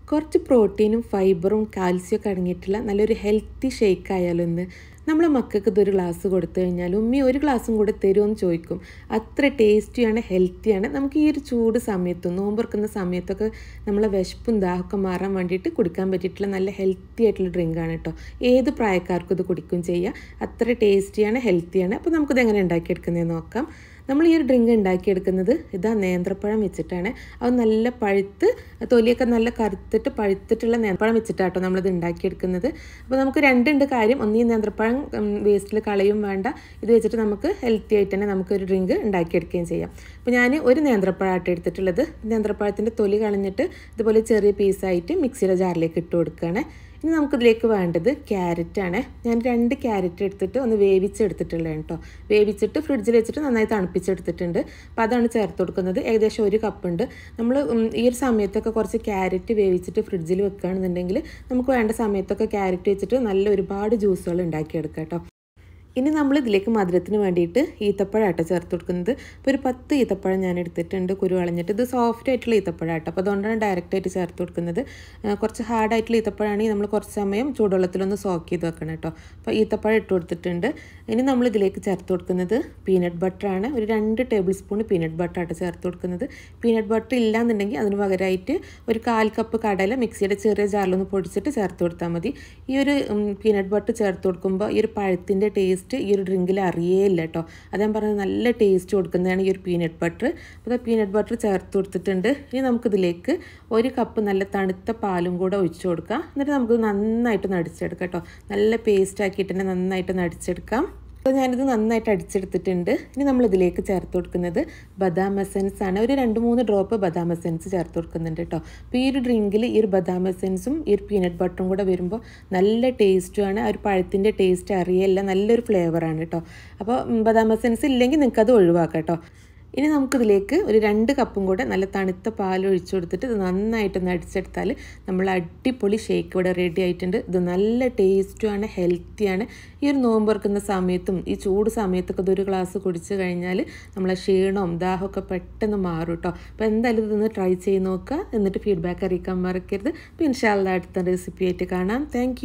കുറച്ച് പ്രോട്ടീനും ഫൈബറും കാൽസ്യമൊക്കെ അടങ്ങിയിട്ടുള്ള നല്ലൊരു ഹെൽത്തി ഷേക്ക് ആയാലും ഒന്ന് നമ്മളെ മക്കൾക്ക് ഇതൊരു ഗ്ലാസ് കൊടുത്തു കഴിഞ്ഞാൽ ഉമ്മി ഒരു ഗ്ലാസും കൂടെ തരുമെന്ന് ചോദിക്കും. അത്ര ടേസ്റ്റിയാണ്, ഹെൽത്തിയാണ്. നമുക്ക് ഈ ഒരു ചൂട് സമയത്തും നോമ്പുറക്കുന്ന സമയത്തൊക്കെ നമ്മളെ വിശപ്പും ദാഹമൊക്കെ മാറാൻ വേണ്ടിയിട്ട് കുടിക്കാൻ പറ്റിയിട്ടുള്ള നല്ല ഹെൽത്തി ആയിട്ടുള്ള ഡ്രിങ്കാണ് കേട്ടോ. ഏത് പ്രായക്കാർക്കും ഇത് കുടിക്കുകയും ചെയ്യാം. അത്ര ടേസ്റ്റിയാണ്, ഹെൽത്തിയാണ്. അപ്പോൾ നമുക്കിത് എങ്ങനെ ഉണ്ടാക്കിയെടുക്കുന്നതെന്ന് നോക്കാം. നമ്മൾ ഈ ഒരു ഡ്രിങ്ക് ഉണ്ടാക്കിയെടുക്കുന്നത് ഇതാ നേന്ത്രപ്പഴം വെച്ചിട്ടാണ്. അത് നല്ല പഴുത്ത് തൊലിയൊക്കെ നല്ല കറുത്തിട്ട് പഴുത്തിട്ടുള്ള നേന്ത്രപ്പഴം വെച്ചിട്ടാണ് കേട്ടോ നമ്മളിത് ഉണ്ടാക്കിയെടുക്കുന്നത്. അപ്പോൾ നമുക്ക് രണ്ടുണ്ട് കാര്യം. ഒന്ന് ഈ നേന്ത്രപ്പഴം വേസ്റ്റിൽ കളയും വേണ്ട. ഇത് വെച്ചിട്ട് നമുക്ക് ഹെൽത്തി ആയിട്ട് തന്നെ നമുക്കൊരു ഡ്രിങ്ക് ഉണ്ടാക്കിയെടുക്കുകയും ചെയ്യാം. അപ്പോൾ ഞാൻ ഒരു നേന്ത്രപ്പഴമായിട്ട് എടുത്തിട്ടുള്ളത്. നേന്ത്രപ്പഴത്തിൻ്റെ തൊലി കളഞ്ഞിട്ട് ഇതുപോലെ ചെറിയ പീസായിട്ട് മിക്സിയുടെ ജാറിലേക്ക് ഇട്ട് കൊടുക്കുകയാണ്. ഇനി നമുക്കിതിലേക്ക് വേണ്ടത് ക്യാരറ്റാണ്. ഞാൻ 2 ക്യാരറ്റ് എടുത്തിട്ട് ഒന്ന് വേവിച്ചെടുത്തിട്ടുള്ളതാണ് കേട്ടോ. വേവിച്ചിട്ട് ഫ്രിഡ്ജിൽ വെച്ചിട്ട് നന്നായി തണുപ്പിച്ചെടുത്തിട്ടുണ്ട്. അപ്പോൾ അതാണ് ചേർത്ത് കൊടുക്കുന്നത്. ഏകദേശം 1 കപ്പുണ്ട്. നമ്മൾ ഈ ഒരു സമയത്തൊക്കെ കുറച്ച് ക്യാരറ്റ് വേവിച്ചിട്ട് ഫ്രിഡ്ജിൽ വെക്കുകയാണെന്നുണ്ടെങ്കിൽ നമുക്ക് വേണ്ട സമയത്തൊക്കെ ക്യാരറ്റ് വെച്ചിട്ട് നല്ല ഒരുപാട് ജ്യൂസുകൾ ഉണ്ടാക്കിയെടുക്കാം കേട്ടോ. ഇനി നമ്മൾ ഇതിലേക്ക് മധുരത്തിന് വേണ്ടിയിട്ട് ഈത്തപ്പഴമാട്ടോ ചേർത്ത് കൊടുക്കുന്നത്. ഇപ്പോൾ ഒരു 10 ഈത്തപ്പഴം ഞാൻ എടുത്തിട്ടുണ്ട്, കുരു കളഞ്ഞിട്ട്. ഇത് സോഫ്റ്റ് ആയിട്ടുള്ള ഈത്തപ്പഴമാട്ടോ. അപ്പോൾ അതുകൊണ്ടാണ് ഡയറക്റ്റായിട്ട് ചേർത്ത് കൊടുക്കുന്നത്. കുറച്ച് ഹാർഡായിട്ടുള്ള ഈത്തപ്പഴമാണെങ്കിൽ നമ്മൾ കുറച്ച് സമയം ചൂടുവെള്ളത്തിലൊന്ന് സോക്ക് ചെയ്ത് വെക്കണം കേട്ടോ. അപ്പോൾ ഈത്തപ്പഴം ഇട്ട് കൊടുത്തിട്ടുണ്ട്. ഇനി നമ്മൾ ഇതിലേക്ക് ചേർത്ത് കൊടുക്കുന്നത് പീനട്ട് ബട്ടറാണ്. ഒരു 2 ടേബിൾ സ്പൂൺ പീനട്ട് ബട്ടറായിട്ട് ചേർത്ത് കൊടുക്കുന്നത്. പീനട്ട് ബട്ടർ ഇല്ലാന്നുണ്ടെങ്കിൽ അതിന് പകരമായിട്ട് ഒരു 1/4 കപ്പ് കടല മിക്സിയുടെ ചെറിയ ജാറിലൊന്ന് പൊടിച്ചിട്ട് ചേർത്ത് കൊടുത്താൽ മതി. ഈ ഒരു പീനട്ട് ബട്ടർ ചേർത്ത് കൊടുക്കുമ്പോൾ ഈ ഒരു പഴത്തിൻ്റെ ടേസ്റ്റ് ഈ ഒരു ഡ്രിങ്കിൽ അറിയേയില്ല കേട്ടോ. അത് ഞാൻ പറഞ്ഞത് നല്ല ടേസ്റ്റ് കൊടുക്കുന്നതാണ് ഈ ഒരു പീനട്ട് ബട്ടർ. അപ്പോൾ പീനട്ട് ബട്ടർ ചേർത്ത് കൊടുത്തിട്ടുണ്ട്. ഇനി നമുക്കിതിലേക്ക് 1 കപ്പ് നല്ല തണുത്ത പാലും കൂടെ ഒഴിച്ചു കൊടുക്കാം. എന്നിട്ട് നമുക്ക് നന്നായിട്ട് നടിച്ചെടുക്കാം കേട്ടോ. നല്ല പേസ്റ്റ് ആക്കിയിട്ട് തന്നെ നന്നായിട്ട് നടിച്ചെടുക്കാം. അപ്പോൾ ഞാനിത് നന്നായിട്ട് അടിച്ചെടുത്തിട്ടുണ്ട്. ഇനി നമ്മളിതിലേക്ക് ചേർത്ത് കൊടുക്കുന്നത് ബദാം എസൻസ് ആണ്. ഒരു 2-3 ഡ്രോപ്പ് ബദാം എസൻസ് ചേർത്ത് കൊടുക്കുന്നുണ്ട് കേട്ടോ. അപ്പോൾ ഈ ഒരു ഡ്രിങ്കിൽ ഈ ഒരു ബദാം എസൻസും ഈ ഒരു പീനട്ട് ബട്ടറും കൂടെ വരുമ്പോൾ നല്ല ടേസ്റ്റുമാണ്. ആ ഒരു പഴത്തിൻ്റെ ടേസ്റ്റ് അറിയില്ല, നല്ലൊരു ഫ്ലേവറാണ് കേട്ടോ. അപ്പോൾ ബദാം എസൻസ് ഇല്ലെങ്കിൽ നിങ്ങൾക്കത് ഒഴിവാക്കാം കേട്ടോ. ഇനി നമുക്കിതിലേക്ക് ഒരു 2 കപ്പും കൂടെ നല്ല തണുത്ത പാൽ ഒഴിച്ചു കൊടുത്തിട്ട് ഇത് നന്നായിട്ടൊന്ന് അടിച്ചെടുത്താൽ നമ്മൾ അടിപൊളി ഷേക്ക് ഇവിടെ റെഡി ആയിട്ടുണ്ട്. ഇത് നല്ല ടേസ്റ്റുമാണ്, ഹെൽത്തിയാണ്. ഈ ഒരു നോമ്പ് തുറക്കുന്ന സമയത്തും ഈ ചൂട് സമയത്തൊക്കെ ഇതൊരു ഗ്ലാസ് കുടിച്ച് കഴിഞ്ഞാൽ നമ്മളെ ക്ഷീണവും ദാഹമൊക്കെ പെട്ടെന്ന് മാറും കേട്ടോ. അപ്പോൾ എന്തായാലും ഇതൊന്ന് ട്രൈ ചെയ്ത് നോക്കുക. എന്നിട്ട് ഫീഡ്ബാക്ക് അറിയിക്കാൻ മറക്കരുത്. അപ്പോൾ ഇൻഷാ അല്ലാഹ് അടുത്ത റെസിപ്പി ആയിട്ട് കാണാം. താങ്ക്